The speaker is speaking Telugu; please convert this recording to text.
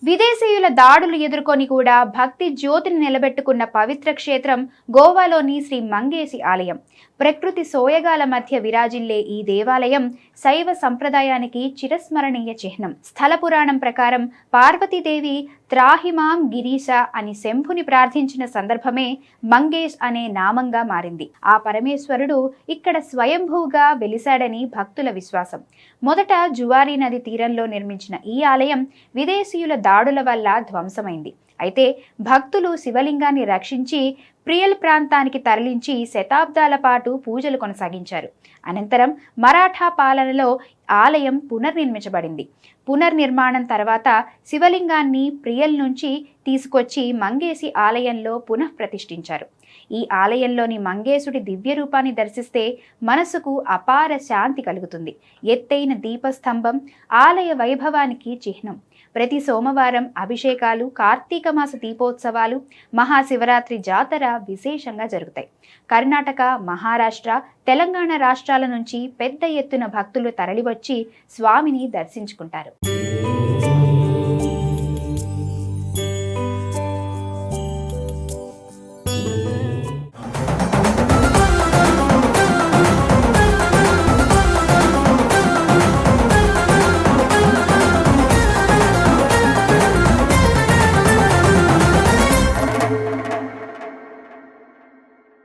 విదేశీయుల దాడులు ఎదుర్కొని కూడా భక్తి జ్యోతిని నిలబెట్టుకున్న పవిత్ర క్షేత్రం గోవాలోని శ్రీ మంగేసి ఆలయం. ప్రకృతి సోయగాల మధ్య విరాజిల్లే ఈ దేవాలయం శైవ సంప్రదాయానికి చిరస్మరణీయ చిహ్నం. స్థల పురాణం ప్రకారం పార్వతీదేవి త్రాహిమాం గిరీశ అని శంభుని ప్రార్థించిన సందర్భమే మంగేష్ అనే నామంగా మారింది. ఆ పరమేశ్వరుడు ఇక్కడ స్వయంభూగా వెలిశాడని భక్తుల విశ్వాసం. మొదట జువారీ నది తీరంలో నిర్మించిన ఈ ఆలయం విదేశీయుల దాడుల వల్ల ధ్వంసమైంది. అయితే భక్తులు శివలింగాన్ని రక్షించి ప్రియల్ ప్రాంతానికి తరలించి శతాబ్దాల పాటు పూజలు కొనసాగించారు. అనంతరం మరాఠా పాలనలో ఆలయం పునర్నిర్మించబడింది. పునర్నిర్మాణం తర్వాత శివలింగాన్ని ప్రియల్ నుంచి తీసుకొచ్చి మంగేసి ఆలయంలో పునఃప్రతిష్ఠించారు. ఈ ఆలయంలోని మంగేశుడి దివ్య రూపాన్ని దర్శిస్తే మనసుకు అపార శాంతి కలుగుతుంది. ఎత్తైన దీపస్తంభం ఆలయ వైభవానికి చిహ్నం. ప్రతి సోమవారం అభిషేకాలు, కార్తీక మాస దీపోత్సవాలు, మహాశివరాత్రి జాతర విశేషంగా జరుగుతాయి. కర్ణాటక, మహారాష్ట్ర, తెలంగాణ రాష్ట్రాల నుంచి పెద్ద ఎత్తున భక్తులు తరలివచ్చి స్వామిని దర్శించుకుంటారు.